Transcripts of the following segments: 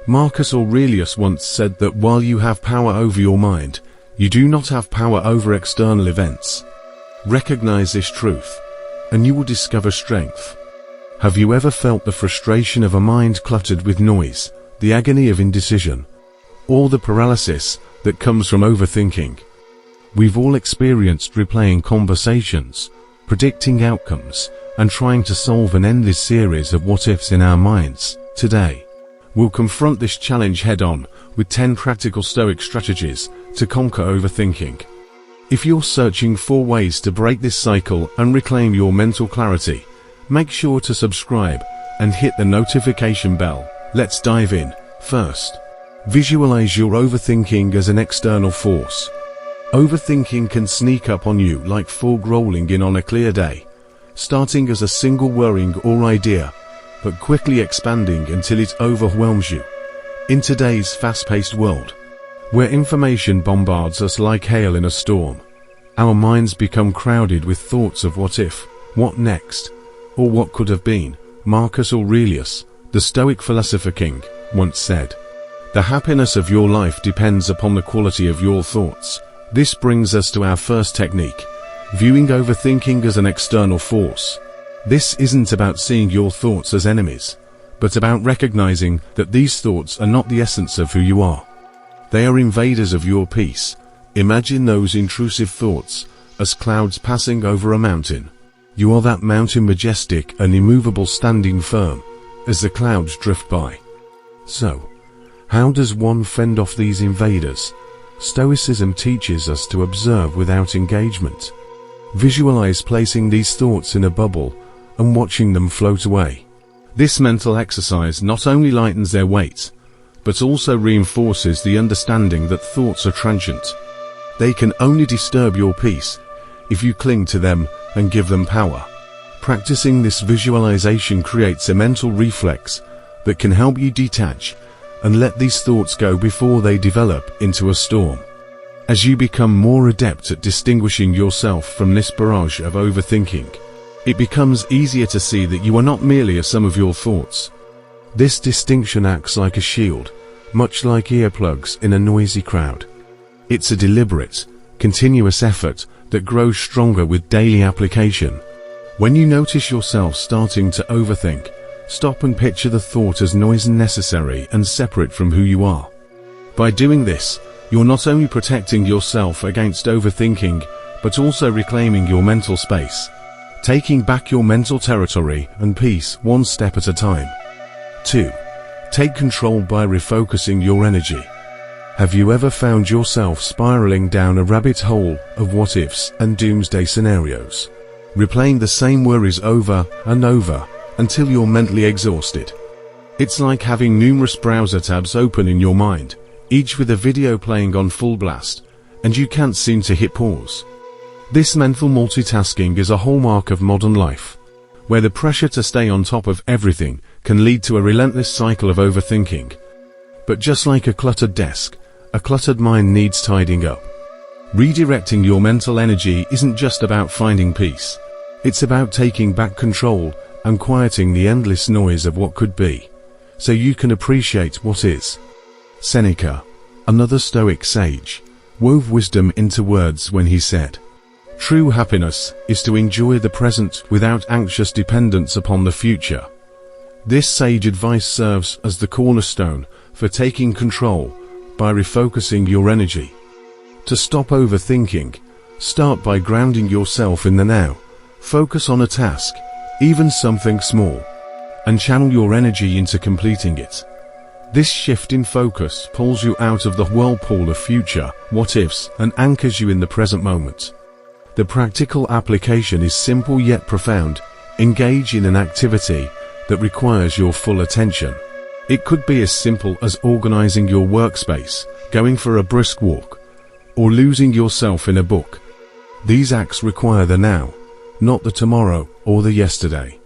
Marcus Aurelius once said that while you have power over your mind, you do not have power over external events. Recognize this truth, and you will discover strength. Have you ever felt the frustration of a mind cluttered with noise, the agony of indecision, or the paralysis that comes from overthinking? We've all experienced replaying conversations, predicting outcomes, and trying to solve an endless series of what-ifs in our minds. Today, we'll confront this challenge head-on with 10 practical Stoic strategies to conquer overthinking. If you're searching for ways to break this cycle and reclaim your mental clarity, make sure to subscribe and hit the notification bell. Let's dive in. First, visualize your overthinking as an external force. Overthinking can sneak up on you like fog rolling in on a clear day, starting as a single worrying or idea, but quickly expanding until it overwhelms you. In today's fast-paced world, where information bombards us like hail in a storm, our minds become crowded with thoughts of what if, what next, or what could have been. Marcus Aurelius, the Stoic philosopher king, once said, "The happiness of your life depends upon the quality of your thoughts." This brings us to our first technique, viewing overthinking as an external force. This isn't about seeing your thoughts as enemies, but about recognizing that these thoughts are not the essence of who you are. They are invaders of your peace. Imagine those intrusive thoughts as clouds passing over a mountain. You are that mountain, majestic and immovable, standing firm as the clouds drift by. So, how does one fend off these invaders? Stoicism teaches us to observe without engagement. Visualize placing these thoughts in a bubble and watching them float away. This mental exercise not only lightens their weight, but also reinforces the understanding that thoughts are transient. They can only disturb your peace if you cling to them and give them power. Practicing this visualization creates a mental reflex that can help you detach and let these thoughts go before they develop into a storm. As you become more adept at distinguishing yourself from this barrage of overthinking, it becomes easier to see that you are not merely a sum of your thoughts. This distinction acts like a shield, much like earplugs in a noisy crowd. It's a deliberate, continuous effort that grows stronger with daily application. When you notice yourself starting to overthink, stop and picture the thought as noise necessary and separate from who you are. By doing this, you're not only protecting yourself against overthinking, but also reclaiming your mental space, taking back your mental territory and peace one step at a time. 2. Take control by refocusing your energy. Have you ever found yourself spiraling down a rabbit hole of what-ifs and doomsday scenarios, replaying the same worries over and over until you're mentally exhausted? It's like having numerous browser tabs open in your mind, each with a video playing on full blast, and you can't seem to hit pause. This mental multitasking is a hallmark of modern life, where the pressure to stay on top of everything can lead to a relentless cycle of overthinking. But just like a cluttered desk, a cluttered mind needs tidying up. Redirecting your mental energy isn't just about finding peace. It's about taking back control and quieting the endless noise of what could be, so you can appreciate what is. Seneca, another Stoic sage, wove wisdom into words when he said, "True happiness is to enjoy the present without anxious dependence upon the future." This sage advice serves as the cornerstone for taking control by refocusing your energy. To stop overthinking, start by grounding yourself in the now. Focus on a task, even something small, and channel your energy into completing it. This shift in focus pulls you out of the whirlpool of future what-ifs and anchors you in the present moment. The practical application is simple yet profound. Engage in an activity that requires your full attention. It could be as simple as organizing your workspace, going for a brisk walk, or losing yourself in a book. These acts require the now, not the tomorrow or the yesterday.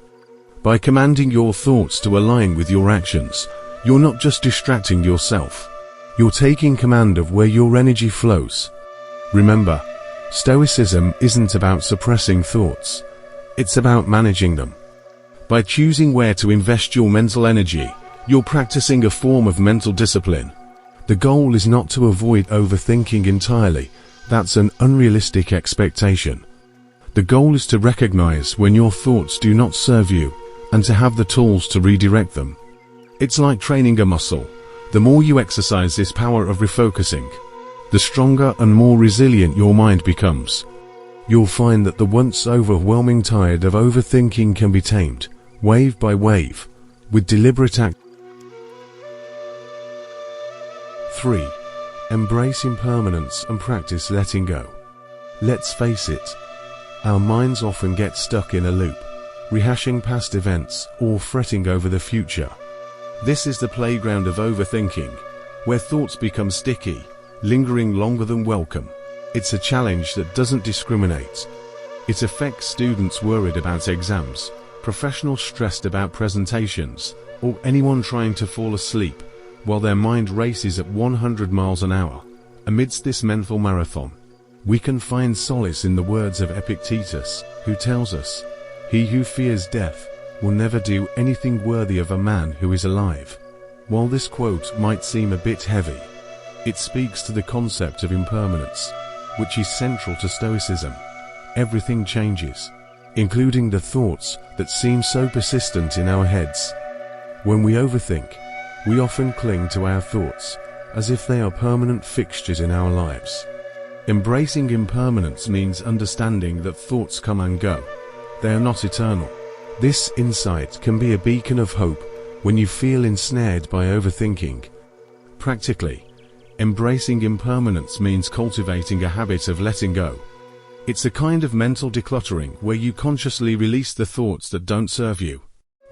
By commanding your thoughts to align with your actions, you're not just distracting yourself, you're taking command of where your energy flows. Remember, Stoicism isn't about suppressing thoughts, it's about managing them. By choosing where to invest your mental energy, You're practicing a form of mental discipline. The goal is not to avoid overthinking entirely. That's an unrealistic expectation. The goal is to recognize when your thoughts do not serve you, and to have the tools to redirect them. It's like training a muscle. The more you exercise this power of refocusing, the stronger and more resilient your mind becomes. You'll find that the once overwhelming tide of overthinking can be tamed, wave by wave, with deliberate act. 3. Embrace impermanence and practice letting go. Let's face it, our minds often get stuck in a loop, rehashing past events or fretting over the future. This is the playground of overthinking, where thoughts become sticky, lingering longer than welcome. It's a challenge that doesn't discriminate. It affects students worried about exams, professionals stressed about presentations, or anyone trying to fall asleep while their mind races at 100 miles an hour. Amidst this mental marathon, we can find solace in the words of Epictetus, who tells us, "He who fears death will never do anything worthy of a man who is alive." While this quote might seem a bit heavy, it speaks to the concept of impermanence, which is central to Stoicism. Everything changes, including the thoughts that seem so persistent in our heads. When we overthink, we often cling to our thoughts as if they are permanent fixtures in our lives. Embracing impermanence means understanding that thoughts come and go. They are not eternal. This insight can be a beacon of hope when you feel ensnared by overthinking. Practically, embracing impermanence means cultivating a habit of letting go. It's a kind of mental decluttering where you consciously release the thoughts that don't serve you.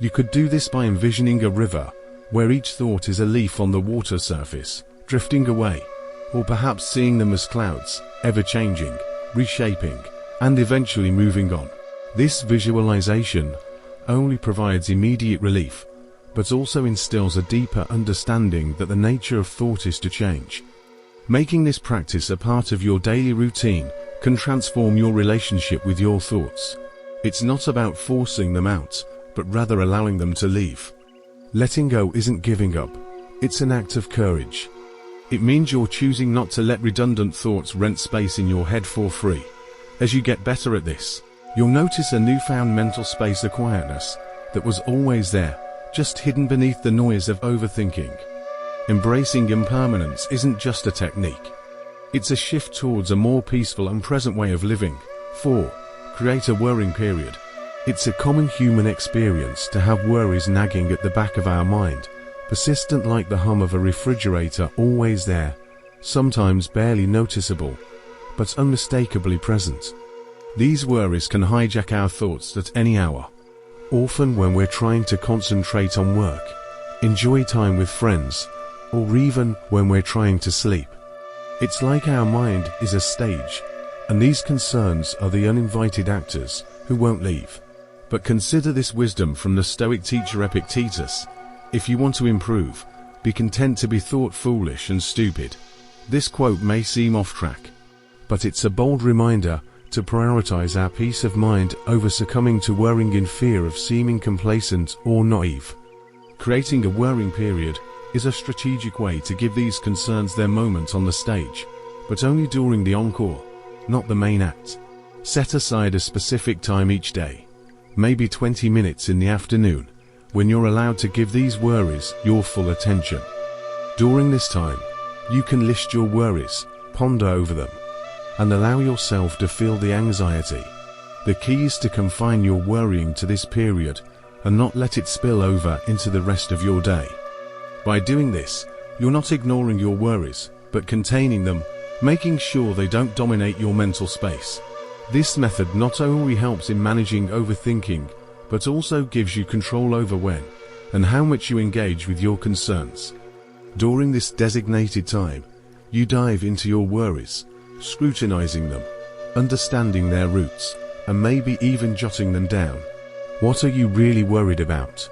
You could do this by envisioning a river, where each thought is a leaf on the water surface, drifting away, or perhaps seeing them as clouds, ever-changing, reshaping, and eventually moving on. This visualization only provides immediate relief, but also instills a deeper understanding that the nature of thought is to change. Making this practice a part of your daily routine can transform your relationship with your thoughts. It's not about forcing them out, but rather allowing them to leave. Letting go isn't giving up, it's an act of courage. It means you're choosing not to let redundant thoughts rent space in your head for free. As you get better at this, you'll notice a newfound mental space of quietness that was always there, just hidden beneath the noise of overthinking. Embracing impermanence isn't just a technique. It's a shift towards a more peaceful and present way of living. 4. Create a worrying period. It's a common human experience to have worries nagging at the back of our mind, persistent like the hum of a refrigerator, always there, sometimes barely noticeable, but unmistakably present. These worries can hijack our thoughts at any hour, often when we're trying to concentrate on work, enjoy time with friends, or even when we're trying to sleep. It's like our mind is a stage, and these concerns are the uninvited actors who won't leave. But consider this wisdom from the Stoic teacher Epictetus: if you want to improve, be content to be thought foolish and stupid. This quote may seem off track, but it's a bold reminder to prioritize our peace of mind over succumbing to worrying in fear of seeming complacent or naive. Creating a worrying period is a strategic way to give these concerns their moment on the stage, but only during the encore, not the main act. Set aside a specific time each day, maybe 20 minutes in the afternoon, when you're allowed to give these worries your full attention. During this time, you can list your worries, ponder over them, and allow yourself to feel the anxiety. The key is to confine your worrying to this period and not let it spill over into the rest of your day. By doing this, you're not ignoring your worries, but containing them, making sure they don't dominate your mental space. This method not only helps in managing overthinking, but also gives you control over when and how much you engage with your concerns. During this designated time, you dive into your worries, scrutinizing them, understanding their roots, and maybe even jotting them down. What are you really worried about?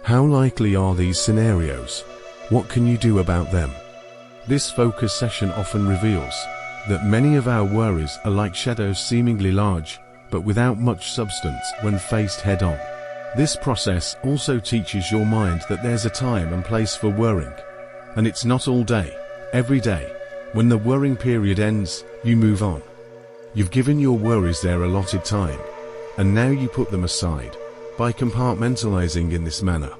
How likely are these scenarios? What can you do about them? This focus session often reveals that many of our worries are like shadows, seemingly large, but without much substance when faced head-on. This process also teaches your mind that there's a time and place for worrying. And it's not all day, every day. When the worrying period ends, you move on. You've given your worries their allotted time, and now you put them aside. By compartmentalizing in this manner,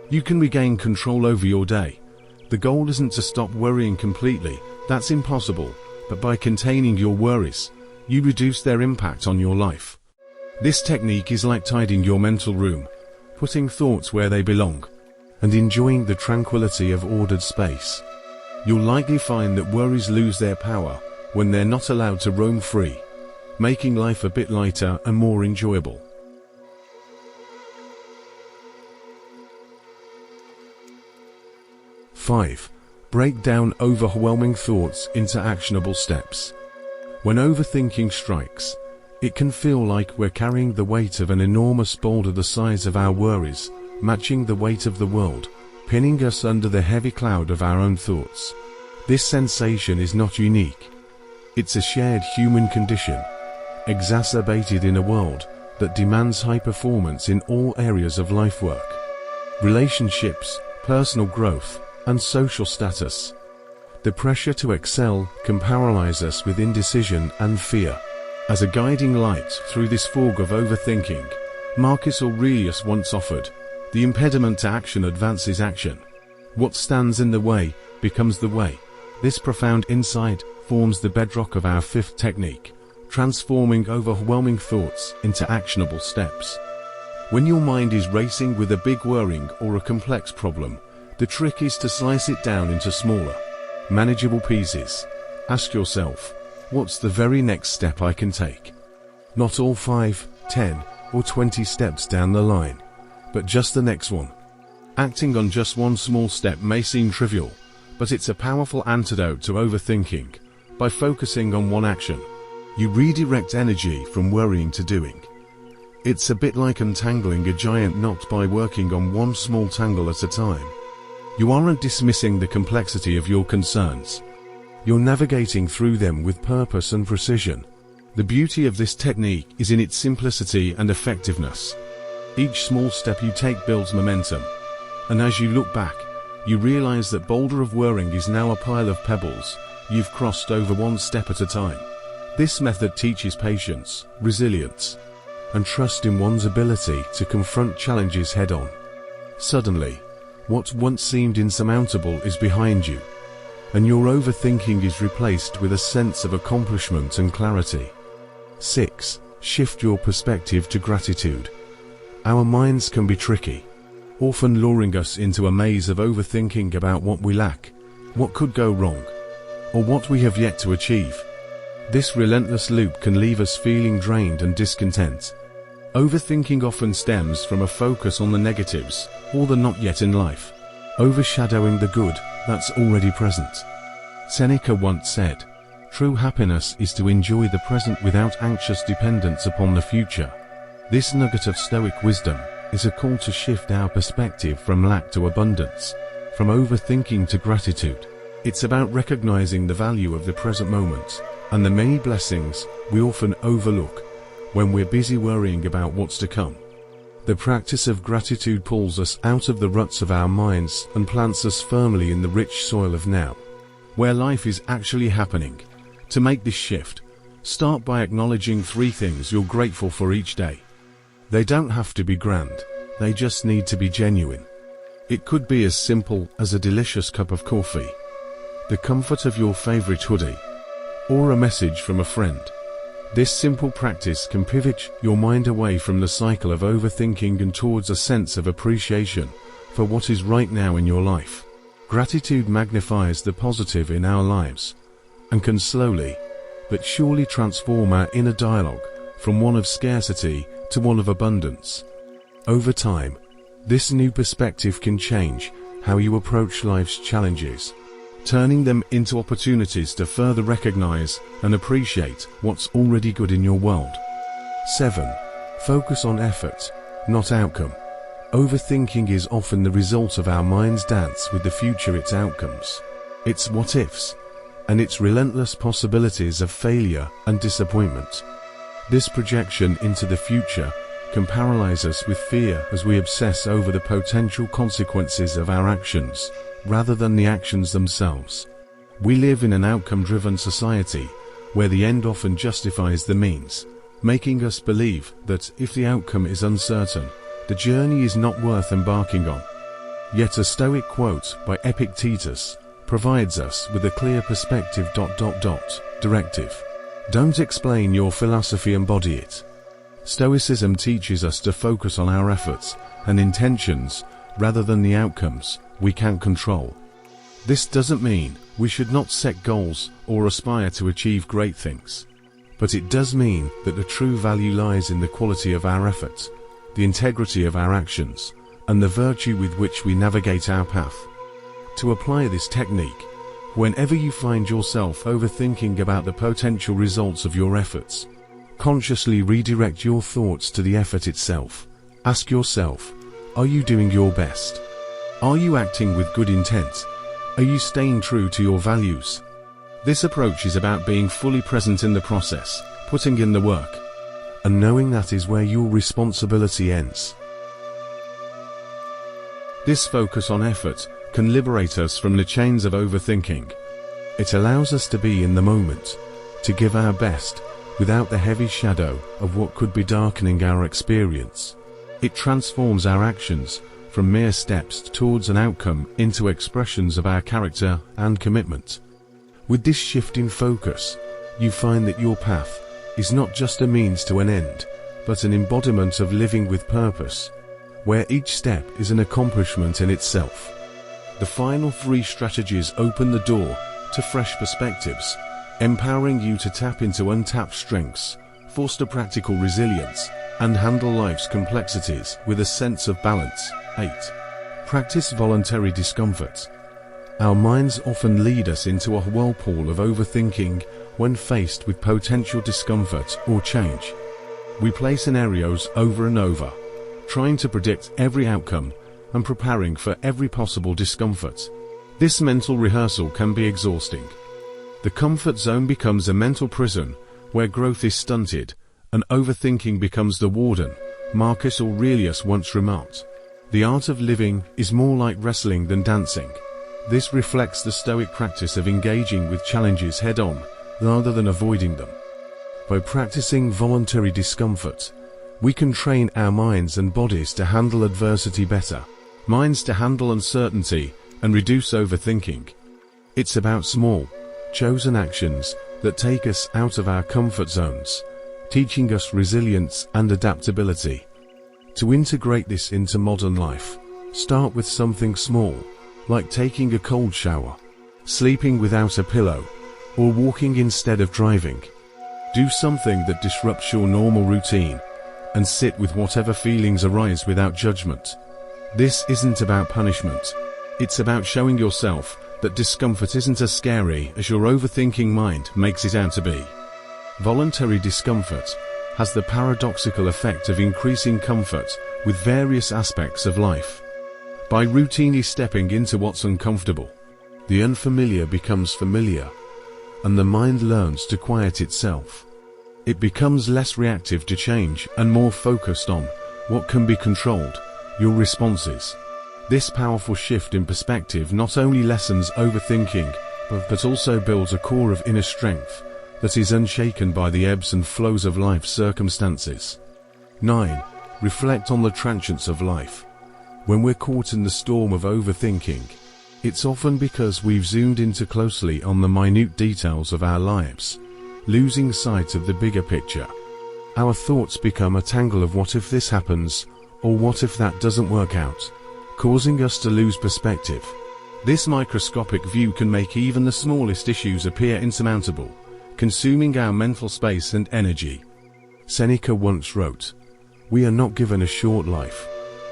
you can regain control over your day. The goal isn't to stop worrying completely, that's impossible, but by containing your worries, you reduce their impact on your life. This technique is like tidying your mental room, putting thoughts where they belong, and enjoying the tranquility of ordered space. You'll likely find that worries lose their power when they're not allowed to roam free, making life a bit lighter and more enjoyable. Five, break down overwhelming thoughts into actionable steps. When overthinking strikes, it can feel like we're carrying the weight of an enormous boulder the size of our worries, matching the weight of the world, pinning us under the heavy cloud of our own thoughts. This sensation is not unique. It's a shared human condition, exacerbated in a world that demands high performance in all areas of life work, relationships, personal growth, and social status. The pressure to excel can paralyze us with indecision and fear. As a guiding light through this fog of overthinking, Marcus Aurelius once offered, "The impediment to action advances action. What stands in the way becomes the way." This profound insight forms the bedrock of our fifth technique, transforming overwhelming thoughts into actionable steps. When your mind is racing with a big worrying or a complex problem, the trick is to slice it down into smaller, manageable pieces. Ask yourself, what's the very next step I can take? Not all 5, 10, or 20 steps down the line, but just the next one. Acting on just one small step may seem trivial, but it's a powerful antidote to overthinking. By focusing on one action, you redirect energy from worrying to doing. It's a bit like untangling a giant knot by working on one small tangle at a time. You aren't dismissing the complexity of your concerns. You're navigating through them with purpose and precision. The beauty of this technique is in its simplicity and effectiveness. Each small step you take builds momentum, and as you look back, you realize that boulder of worrying is now a pile of pebbles you've crossed over one step at a time. This method teaches patience, resilience, and trust in one's ability to confront challenges head-on. Suddenly, what once seemed insurmountable is behind you, and your overthinking is replaced with a sense of accomplishment and clarity. 6. Shift your perspective to gratitude. Our minds can be tricky, often luring us into a maze of overthinking about what we lack, what could go wrong, or what we have yet to achieve. This relentless loop can leave us feeling drained and discontent. Overthinking often stems from a focus on the negatives, or the not yet in life, overshadowing the good that's already present. Seneca once said, "True happiness is to enjoy the present without anxious dependence upon the future." This nugget of Stoic wisdom is a call to shift our perspective from lack to abundance, from overthinking to gratitude. It's about recognizing the value of the present moment and the many blessings we often overlook when we're busy worrying about what's to come. The practice of gratitude pulls us out of the ruts of our minds and plants us firmly in the rich soil of now, where life is actually happening. To make this shift, start by acknowledging 3 things you're grateful for each day. They don't have to be grand, they just need to be genuine. It could be as simple as a delicious cup of coffee, the comfort of your favorite hoodie, or a message from a friend. This simple practice can pivot your mind away from the cycle of overthinking and towards a sense of appreciation for what is right now in your life. Gratitude magnifies the positive in our lives and can slowly but surely transform our inner dialogue from one of scarcity to one of abundance. Over time, this new perspective can change how you approach life's challenges, turning them into opportunities to further recognize and appreciate what's already good in your world. 7. Focus on effort, not outcome. Overthinking is often the result of our mind's dance with the future, its outcomes, its what-ifs, and its relentless possibilities of failure and disappointment. This projection into the future can paralyze us with fear as we obsess over the potential consequences of our actions, rather than the actions themselves. We live in an outcome-driven society, where the end often justifies the means, making us believe that if the outcome is uncertain, the journey is not worth embarking on. Yet a Stoic quote by Epictetus provides us with a clear perspective. Directive. Don't explain your philosophy, embody it. Stoicism teaches us to focus on our efforts and intentions rather than the outcomes we can't control. This doesn't mean we should not set goals or aspire to achieve great things. But it does mean that the true value lies in the quality of our efforts, the integrity of our actions, and the virtue with which we navigate our path. To apply this technique, whenever you find yourself overthinking about the potential results of your efforts, consciously redirect your thoughts to the effort itself. Ask yourself, are you doing your best? Are you acting with good intent? Are you staying true to your values? This approach is about being fully present in the process, putting in the work, and knowing that is where your responsibility ends. This focus on effort can liberate us from the chains of overthinking. It allows us to be in the moment, to give our best, without the heavy shadow of what could be darkening our experience. It transforms our actions from mere steps towards an outcome into expressions of our character and commitment. With this shift in focus, you find that your path is not just a means to an end, but an embodiment of living with purpose, where each step is an accomplishment in itself. The final 3 strategies open the door to fresh perspectives, empowering you to tap into untapped strengths, foster practical resilience, and handle life's complexities with a sense of balance. 8. Practice voluntary discomfort. Our minds often lead us into a whirlpool of overthinking when faced with potential discomfort or change. We play scenarios over and over, trying to predict every outcome and preparing for every possible discomfort. This mental rehearsal can be exhausting. The comfort zone becomes a mental prison where growth is stunted, and overthinking becomes the warden, Marcus Aurelius once remarked. The art of living is more like wrestling than dancing. This reflects the Stoic practice of engaging with challenges head-on, rather than avoiding them. By practicing voluntary discomfort, we can train our minds and bodies to handle adversity better, minds to handle uncertainty and reduce overthinking. It's about small, chosen actions that take us out of our comfort zones, teaching us resilience and adaptability. To integrate this into modern life, start with something small, like taking a cold shower, sleeping without a pillow, or walking instead of driving. Do something that disrupts your normal routine, and sit with whatever feelings arise without judgment. This isn't about punishment. It's about showing yourself that discomfort isn't as scary as your overthinking mind makes it out to be. Voluntary discomfort has the paradoxical effect of increasing comfort with various aspects of life. By routinely stepping into what's uncomfortable, the unfamiliar becomes familiar, and the mind learns to quiet itself. It becomes less reactive to change and more focused on what can be controlled, your responses. This powerful shift in perspective not only lessens overthinking, but also builds a core of inner strength that is unshaken by the ebbs and flows of life's circumstances. 9. Reflect on the transients of life. When we're caught in the storm of overthinking, it's often because we've zoomed in too closely on the minute details of our lives, losing sight of the bigger picture. Our thoughts become a tangle of what if this happens, or what if that doesn't work out, causing us to lose perspective. This microscopic view can make even the smallest issues appear insurmountable, consuming our mental space and energy. Seneca once wrote, "We are not given a short life,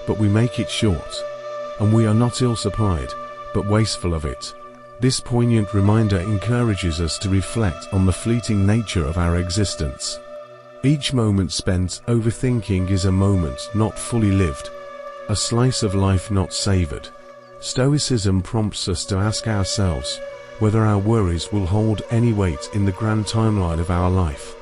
but we make it short, and we are not ill-supplied, but wasteful of it." This poignant reminder encourages us to reflect on the fleeting nature of our existence. Each moment spent overthinking is a moment not fully lived, a slice of life not savored. Stoicism prompts us to ask ourselves whether our worries will hold any weight in the grand timeline of our life.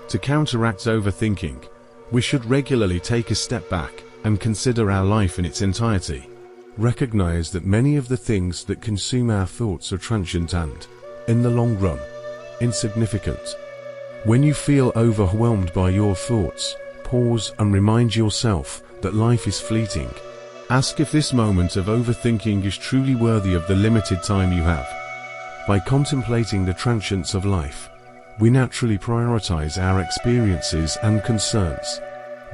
To counteract overthinking, We should regularly take a step back and consider our life in its entirety. Recognize that many of the things that consume our thoughts are transient and, in the long run, insignificant. When you feel overwhelmed by your thoughts, pause and remind yourself that life is fleeting. Ask if this moment of overthinking is truly worthy of the limited time you have. By contemplating the transience of life, we naturally prioritize our experiences and concerns.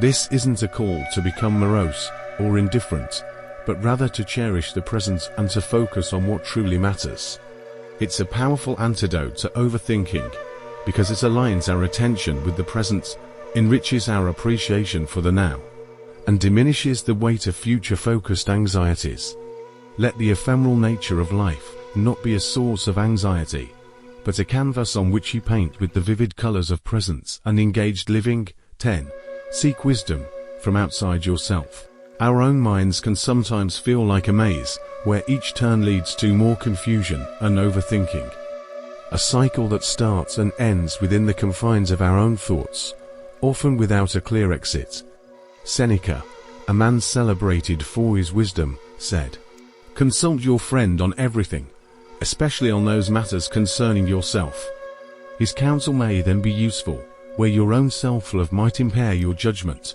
This isn't a call to become morose or indifferent, but rather to cherish the present and to focus on what truly matters. It's a powerful antidote to overthinking because it aligns our attention with the present, enriches our appreciation for the now, and diminishes the weight of future-focused anxieties. Let the ephemeral nature of life not be a source of anxiety, but a canvas on which you paint with the vivid colors of presence and engaged living. 10. Seek wisdom from outside yourself. Our own minds can sometimes feel like a maze, where each turn leads to more confusion and overthinking. A cycle that starts and ends within the confines of our own thoughts, often without a clear exit. Seneca, a man celebrated for his wisdom, said, "Consult your friend on everything, especially on those matters concerning yourself. His counsel may then be useful, where your own self-love might impair your judgment."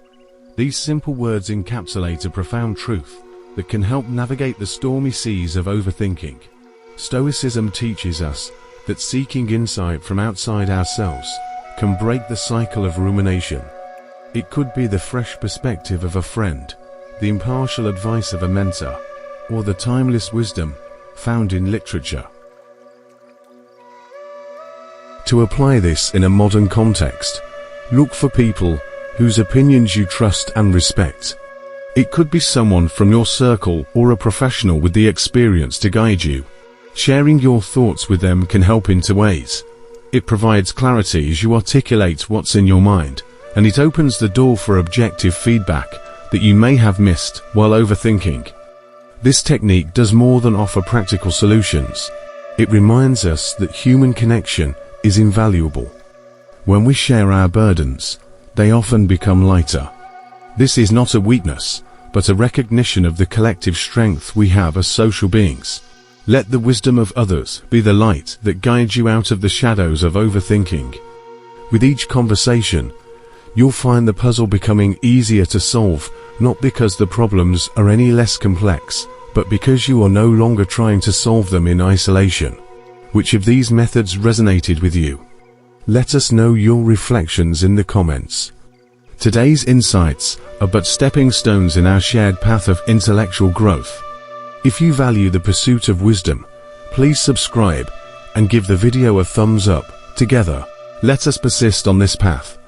These simple words encapsulate a profound truth that can help navigate the stormy seas of overthinking. Stoicism teaches us that seeking insight from outside ourselves can break the cycle of rumination. It could be the fresh perspective of a friend, the impartial advice of a mentor, or the timeless wisdom found in literature. To apply this in a modern context, look for people whose opinions you trust and respect. It could be someone from your circle or a professional with the experience to guide you. Sharing your thoughts with them can help in two ways. It provides clarity as you articulate what's in your mind, and it opens the door for objective feedback that you may have missed while overthinking. This technique does more than offer practical solutions. It reminds us that human connection is invaluable. When we share our burdens, they often become lighter. This is not a weakness, but a recognition of the collective strength we have as social beings. Let the wisdom of others be the light that guides you out of the shadows of overthinking. With each conversation, you'll find the puzzle becoming easier to solve, not because the problems are any less complex, but because you are no longer trying to solve them in isolation. Which of these methods resonated with you? Let us know your reflections in the comments. Today's insights are but stepping stones in our shared path of intellectual growth. If you value the pursuit of wisdom, please subscribe and give the video a thumbs up. Together, let us persist on this path.